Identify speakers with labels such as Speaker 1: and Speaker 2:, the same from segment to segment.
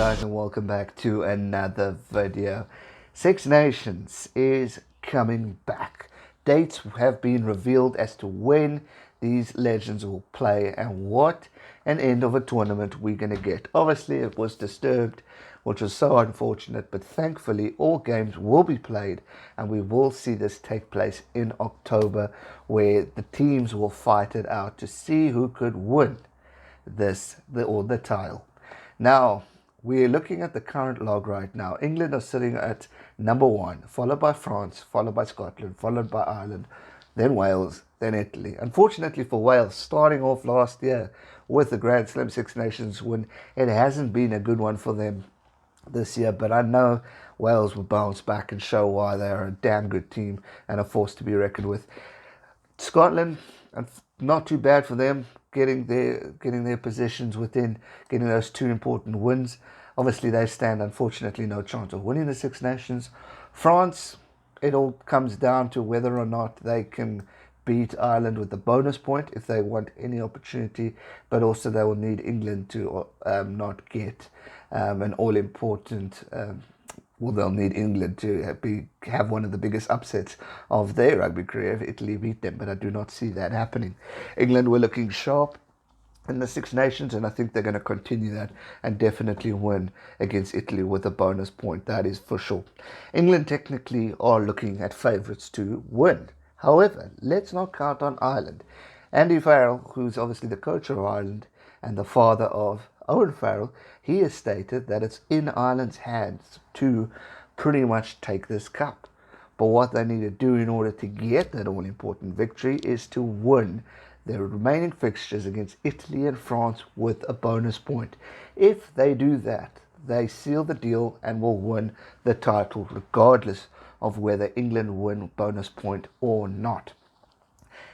Speaker 1: guys, and welcome back to another video. Six Nations is coming back. Dates have been revealed as to when these legends will play and what an end of a tournament we're going to get. Obviously it was disturbed, which was so unfortunate, but thankfully all games will be played and we will see this take place in October, where the teams will fight it out to see who could win the title. Now, we're looking at the current log right now. England are sitting at number 1, followed by France, followed by Scotland, followed by Ireland, then Wales, then Italy. Unfortunately for Wales, starting off last year with the Grand Slam Six Nations win, it hasn't been a good one for them this year, but I know Wales will bounce back and show why they are a damn good team and a force to be reckoned with. Scotland, not too bad for them, getting their positions within, getting those two important wins. Obviously, they stand, unfortunately, no chance of winning the Six Nations. France, it all comes down to whether or not they can beat Ireland with the bonus point if they want any opportunity, but also they will need England to not get an all-important they'll need England to have one of the biggest upsets of their rugby career if Italy beat them, but I do not see that happening. England were looking sharp in the Six Nations, and I think they're going to continue that and definitely win against Italy with a bonus point, that is for sure. England technically are looking at favourites to win. However, let's not count on Ireland. Andy Farrell, who's obviously the coach of Ireland and the father of Owen Farrell, he has stated that it's in Ireland's hands to pretty much take this cup. But what they need to do in order to get that all-important victory is to win their remaining fixtures against Italy and France with a bonus point. If they do that, they seal the deal and will win the title regardless of whether England win bonus point or not.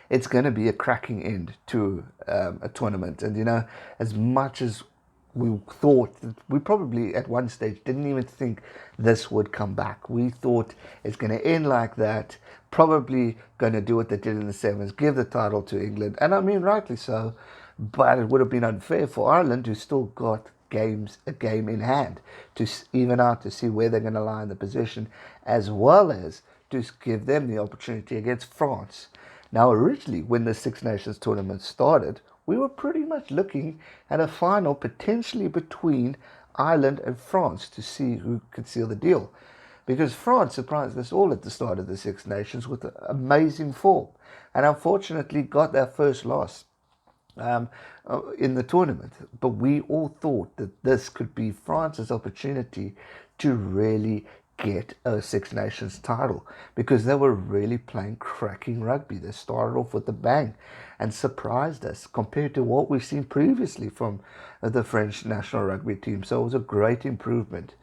Speaker 1: It's going to be a cracking end to a tournament. And, you know, as much as we thought, we probably at one stage didn't even think this would come back. We thought it's going to end like that, probably going to do what they did in the sevens, give the title to England. And I mean, rightly so, but it would have been unfair for Ireland, who still got a game in hand to even out, to see where they're going to lie in the position, as well as to give them the opportunity against France. Now, originally, when the Six Nations tournament started, we were pretty much looking at a final potentially between Ireland and France to see who could seal the deal. Because France surprised us all at the start of the Six Nations with amazing form, and unfortunately got their first loss in the tournament. But we all thought that this could be France's opportunity to really get a Six Nations title, because they were really playing cracking rugby. They started off with a bang and surprised us compared to what we've seen previously from the French national rugby team. So it was a great improvement.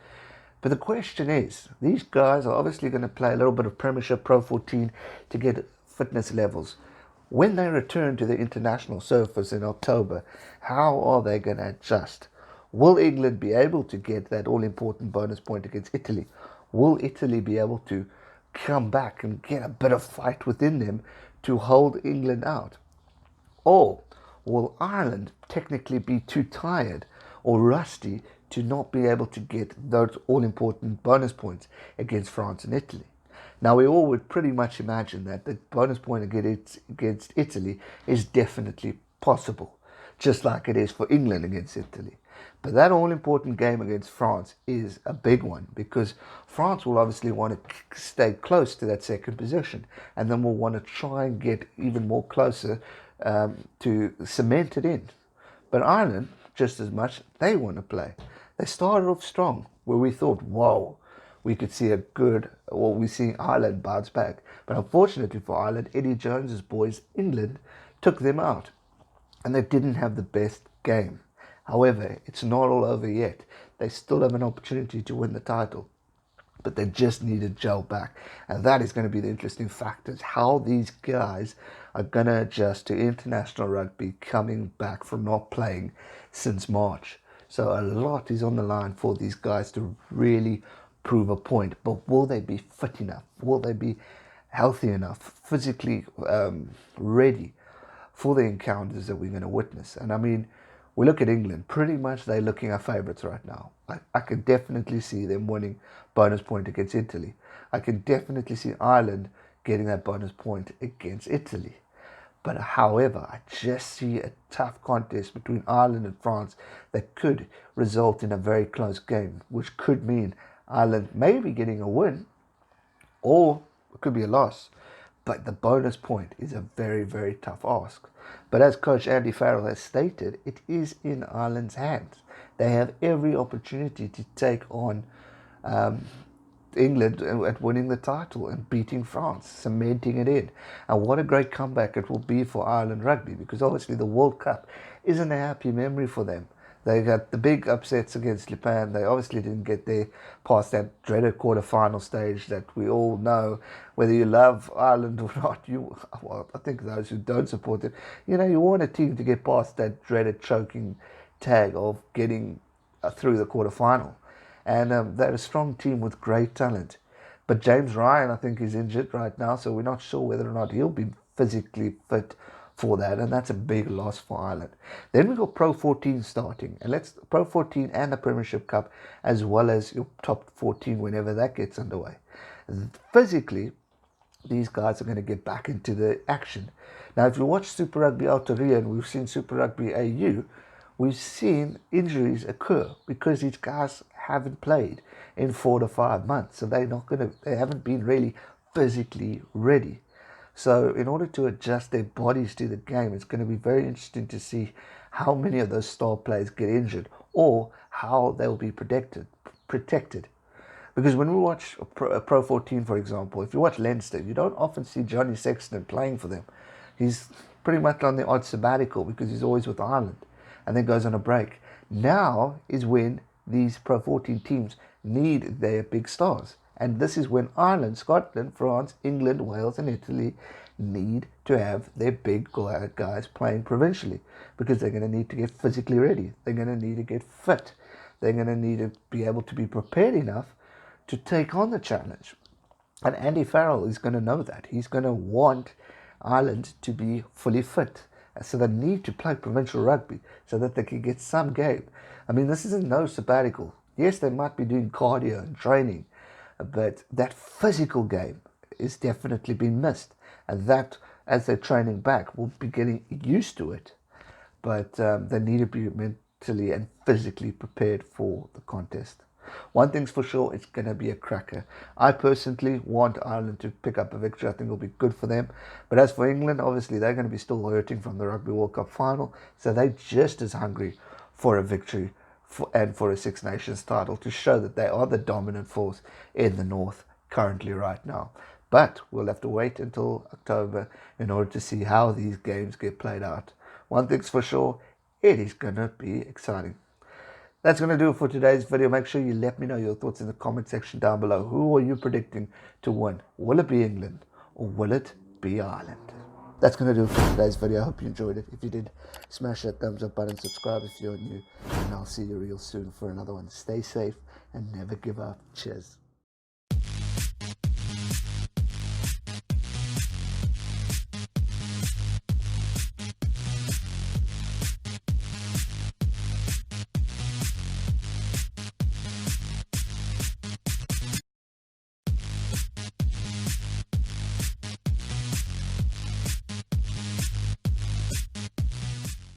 Speaker 1: But the question is, these guys are obviously going to play a little bit of Premiership Pro 14 to get fitness levels. When they return to the international surface in October, how are they going to adjust? Will England be able to get that all-important bonus point against Italy? Will Italy be able to come back and get a bit of fight within them to hold England out? Or will Ireland technically be too tired or rusty to not be able to get those all-important bonus points against France and Italy? Now, we all would pretty much imagine that the bonus point against Italy is definitely possible, just like it is for England against Italy. But that all-important game against France is a big one, because France will obviously want to stay close to that second position, and then will want to try and get even more closer to cement it in. But Ireland, just as much, they want to play. They started off strong, where we thought, whoa, we could see we're seeing Ireland bounce back. But unfortunately for Ireland, Eddie Jones's boys, England, took them out, and they didn't have the best game. However, it's not all over yet. They still have an opportunity to win the title, but they just need to gel back. And that is going to be the interesting factor, how these guys are going to adjust to international rugby coming back from not playing since March. So a lot is on the line for these guys to really prove a point. But will they be fit enough? Will they be healthy enough, physically ready for the encounters that we're going to witness? And I mean, We look at England, pretty much they're looking at favourites right now. I can definitely see them winning bonus point against Italy. I can definitely see Ireland getting that bonus point against Italy. But however, I just see a tough contest between Ireland and France that could result in a very close game, which could mean Ireland maybe getting a win, or it could be a loss. But the bonus point is a very, very tough ask. But as Coach Andy Farrell has stated, it is in Ireland's hands. They have every opportunity to take on England at winning the title and beating France, cementing it in. And what a great comeback it will be for Ireland rugby, because obviously the World Cup isn't a happy memory for them. They got the big upsets against Japan. They obviously didn't get there past that dreaded quarter-final stage that we all know. Whether you love Ireland or not, well, I think those who don't support it, you want a team to get past that dreaded choking tag of getting through the quarter-final. And they're a strong team with great talent. But James Ryan, I think, is injured right now, so we're not sure whether or not he'll be physically fit for that, and that's a big loss for Ireland. Then we got Pro 14 starting, and let's Pro 14 and the Premiership Cup, as well as your top 14 whenever that gets underway. Physically, these guys are going to get back into the action. Now, if you watch Super Rugby Aotearoa and we've seen Super Rugby AU, we've seen injuries occur because these guys haven't played in 4 to 5 months, so they haven't been really physically ready. So in order to adjust their bodies to the game, it's going to be very interesting to see how many of those star players get injured or how they'll be protected. Because when we watch a Pro 14, for example, if you watch Leinster, you don't often see Johnny Sexton playing for them. He's pretty much on the odd sabbatical because he's always with Ireland and then goes on a break. Now is when these Pro 14 teams need their big stars. And this is when Ireland, Scotland, France, England, Wales and Italy need to have their big guys playing provincially, because they're going to need to get physically ready. They're going to need to get fit. They're going to need to be able to be prepared enough to take on the challenge. And Andy Farrell is going to know that. He's going to want Ireland to be fully fit. So they need to play provincial rugby so that they can get some game. I mean, this isn't no sabbatical. Yes, they might be doing cardio and training, but that physical game is definitely being missed. And that, as they're training back, will be getting used to it. But they need to be mentally and physically prepared for the contest. One thing's for sure, it's going to be a cracker. I personally want Ireland to pick up a victory. I think it'll be good for them. But as for England, obviously they're going to be still hurting from the Rugby World Cup final. So they're just as hungry for a victory and for a Six Nations title to show that they are the dominant force in the North currently right now. But we'll have to wait until October in order to see how these games get played out. One thing's for sure, it is going to be exciting. That's going to do it for today's video. Make sure you let me know your thoughts in the comment section down below. Who are you predicting to win? Will it be England or will it be Ireland? That's going to do it for today's video. I hope you enjoyed it. If you did, smash that thumbs up button, subscribe if you're new, and I'll see you real soon for another one. Stay safe and never give up. Cheers.